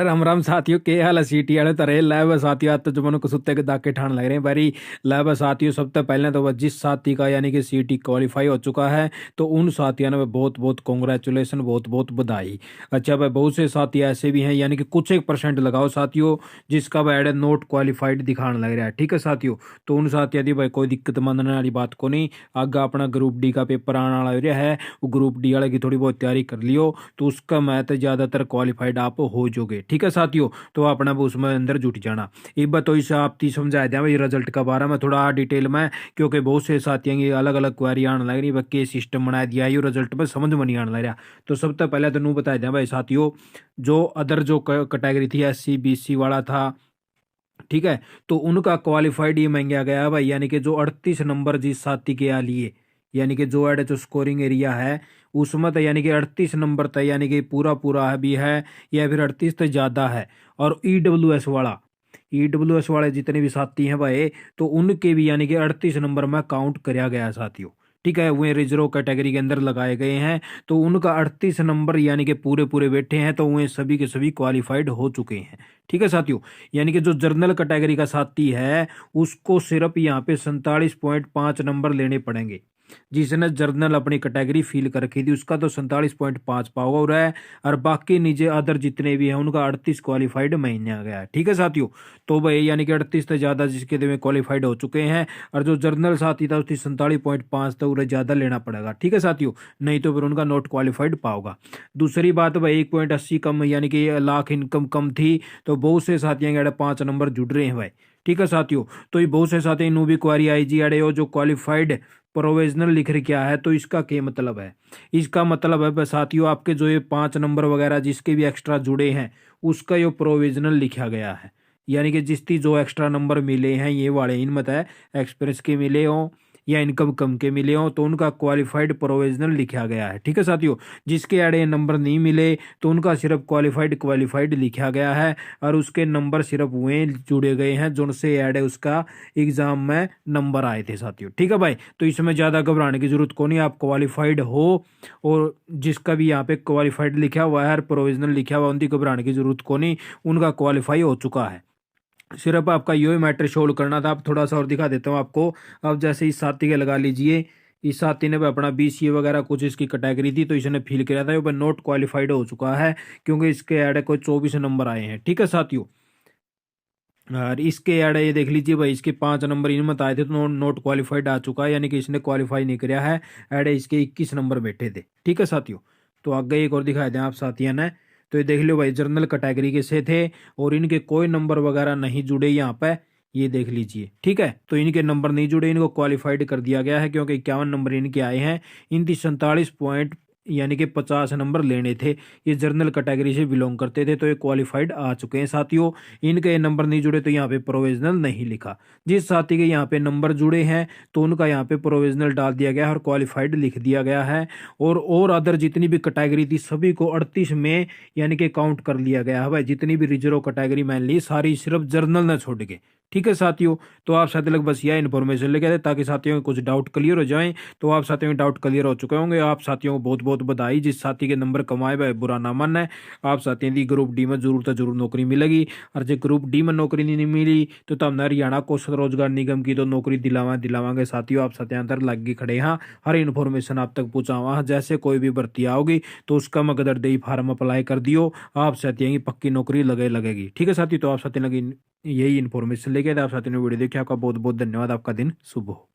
राम राम साथियों, के हाल है सीटी वाले तरह लैब साथियों। आज तो जो मनो कुत्ते के दाके ठाण लग रहे हैं बारी लैब साथियों। सबसे पहले तो वह जिस साथी का यानी कि सीटी क्वालिफाई हो चुका है तो उन साथियों ने बहुत बहुत कॉन्ग्रेचुलेसन, बहुत बहुत बधाई। अच्छा भाई, बहुत से साथी ऐसे भी हैं यानी कि कुछ 1% लगाओ साथियों जिसका वह एड नोट क्वालिफाइड दिखाने लग रहा है। ठीक है साथियों, तो उन साथियों की भाई कोई दिक्कत मानने वाली बात को नहीं। आगे अपना ग्रुप डी का पेपर आने वाला हो रहा है, वो ग्रुप डी वाले की थोड़ी बहुत तैयारी कर लियो तो उसका मैथ ज्यादातर क्वालिफाइड आप हो जाओगे। ठीक है साथियों, तो अपना वो उसमें अंदर जुट जाना। एक बात तो इसे आप ती समझा दिया भाई रिजल्ट के बारे में थोड़ा डिटेल में, क्योंकि बहुत से साथियों की अलग अलग क्वेरी आने लग रही है। सिस्टम बना दिया है रिजल्ट में समझ में नहीं आने लग रहा। तो सबसे पहले तो नू बता दिया भाई साथियों, जो अदर जो कैटेगरी थी SC BC वाला था, ठीक है, तो उनका क्वालिफाइड ये मांगा गया है भाई, यानी कि जो 38 नंबर जिस साथी के यहाँ लिए, यानी कि जो एड जो स्कोरिंग एरिया है उसमें तो यानी कि 38 नंबर तक यानी कि पूरा पूरा है भी है, या फिर 38 तो ज्यादा है। और ईडब्ल्यू एस वाले जितने भी साथी हैं भाई, तो उनके भी यानी कि 38 नंबर में काउंट कराया गया साथियों। ठीक है, वे रिजर्व कैटेगरी के अंदर लगाए गए हैं, तो उनका 38 नंबर यानी कि पूरे पूरे बैठे हैं, तो वे सभी के सभी क्वालिफाइड हो चुके हैं। ठीक है साथियों, यानी कि जो जर्नल कैटेगरी का साथी है उसको सिर्फ यहाँ पे 47.5 नंबर लेने पड़ेंगे। जिसने जर्नल अपनी कैटेगरी फील कर रखी थी उसका तो 47.5 पाओगा और है, और बाकी नीचे अदर जितने भी हैं उनका 38 क्वालिफाइड महीने आ गया है। ठीक है साथियों, तो भाई यानी कि 38 से ज्यादा जिसके में क्वालिफाइड हो चुके हैं, और जो जर्नल साथी था उसकी 47.5 तो उन्हें ज्यादा लेना पड़ेगा। ठीक है साथियों, नहीं तो फिर उनका नॉट क्वालिफाइड पाओगा। दूसरी बात भाई 1.80 कम यानी कि लाख इनकम कम थी, तो बहुत से साथियों के 5 नंबर जुड़ रहे हैं भाई। ठीक है साथियों, तो ये बहुत से साथी नू भी क्वारी आई जी अड़े हो जो क्वालिफाइड प्रोविजनल लिख रखा है, तो इसका क्या मतलब है? इसका मतलब है बस साथियों, आपके जो ये 5 नंबर वगैरह जिसके भी एक्स्ट्रा जुड़े हैं उसका ये प्रोविजनल लिखा गया है। यानी कि जिसकी जो एक्स्ट्रा नंबर मिले हैं ये वाले इन मत है एक्सपीरियंस के मिले हों या इनकम कम के मिले हों, तो उनका क्वालिफाइड प्रोविजनल लिखा गया है। ठीक है साथियों, जिसके आड़े नंबर नहीं मिले तो उनका सिर्फ क्वालिफाइड क्वालिफाइड लिखा गया है, और उसके नंबर सिर्फ वे जुड़े गए हैं जो उनसे ऐड है उसका एग्जाम में नंबर आए थे साथियों। ठीक है भाई, तो इसमें ज़्यादा घबराने की जरूरत को नहीं, आप क्वालिफाइड हो और जिसका भी यहाँ पे क्वालिफाइड लिखा हुआ है और प्रोविजनल लिखा हुआ है उनकी घबराने की जरूरत को नहीं, उनका क्वालिफाई हो चुका है। सिर्फ आपका यो ही मैटर सोल्व करना था। आप थोड़ा सा और दिखा देता हूँ आपको। अब जैसे इस साथी के लगा लीजिए, इस साथी ने भी अपना BCA वगैरह कुछ इसकी कैटेगरी थी तो इसने फील किया था, ये नोट क्वालिफाइड हो चुका है क्योंकि इसके ऐड कोई 24 नंबर आए हैं। ठीक है साथियों, और इसके ऐड ये देख लीजिए भाई, इसके 5 नंबर इन मत आए थे तो नोट क्वालिफाइड आ चुका है, यानी कि इसने क्वालिफाई नहीं किया है। ऐड इसके 21 नंबर बैठे थे। ठीक है साथियों, तो आगे एक और दिखाए दें आप साथियों ने, तो ये देख लो भाई जर्नल कैटेगरी के से थे और इनके कोई नंबर वगैरह नहीं जुड़े यहाँ पे, ये देख लीजिए। ठीक है, तो इनके नंबर नहीं जुड़े, इनको क्वालिफाइड कर दिया गया है क्योंकि 51 नंबर इनके आए हैं। इनकी 47 पॉइंट यानी कि 50 नंबर लेने थे, ये जर्नल कैटेगरी से बिलोंग करते थे, तो ये क्वालिफाइड आ चुके हैं साथियों। इनके नंबर नहीं जुड़े तो यहाँ पे प्रोविजनल नहीं लिखा। जिस साथी के यहाँ पे नंबर जुड़े हैं तो उनका यहाँ पे प्रोविजनल डाल दिया गया है और क्वालिफाइड लिख दिया गया है। और अदर जितनी भी कैटेगरी थी सभी को 38 में यानी कि काउंट कर लिया गया है भाई। जितनी भी रिजर्व कैटेगरी मान ली सारी सिर्फ जर्नल न छोड़ के। ठीक है साथियों, तो आप साथी लोग बस यह इन्फॉर्मेशन लेके आए ताकि साथियों के कुछ डाउट क्लियर हो जाएं। तो आप साथियों के डाउट क्लियर हो चुके होंगे। आप साथियों को बहुत बहुत बधाई, जिस साथी के नंबर कमाए वह बुरा ना मानना है। आप साथियों की ग्रुप डी में जरूर तो जरूर नौकरी मिलेगी, और जो ग्रुप डी में नौकरी नहीं मिली तो हमने हरियाणा कौशल रोजगार निगम की तो नौकरी दिलावांगे साथियों। आप साथियों अंदर लग के खड़े हाँ, हर इन्फॉर्मेशन आप तक पहुंचावा। जैसे कोई भी भर्ती आओगी तो उसका मकदर दे फार्म अप्लाई कर दियो, आप साथियों की पक्की नौकरी लगेगी। ठीक है साथियों, तो आप साथियों लगी यही इन्फॉर्मेशन लेके आप साथियों ने वीडियो देखी। आपका बहुत बहुत धन्यवाद। आपका दिन शुभ हो।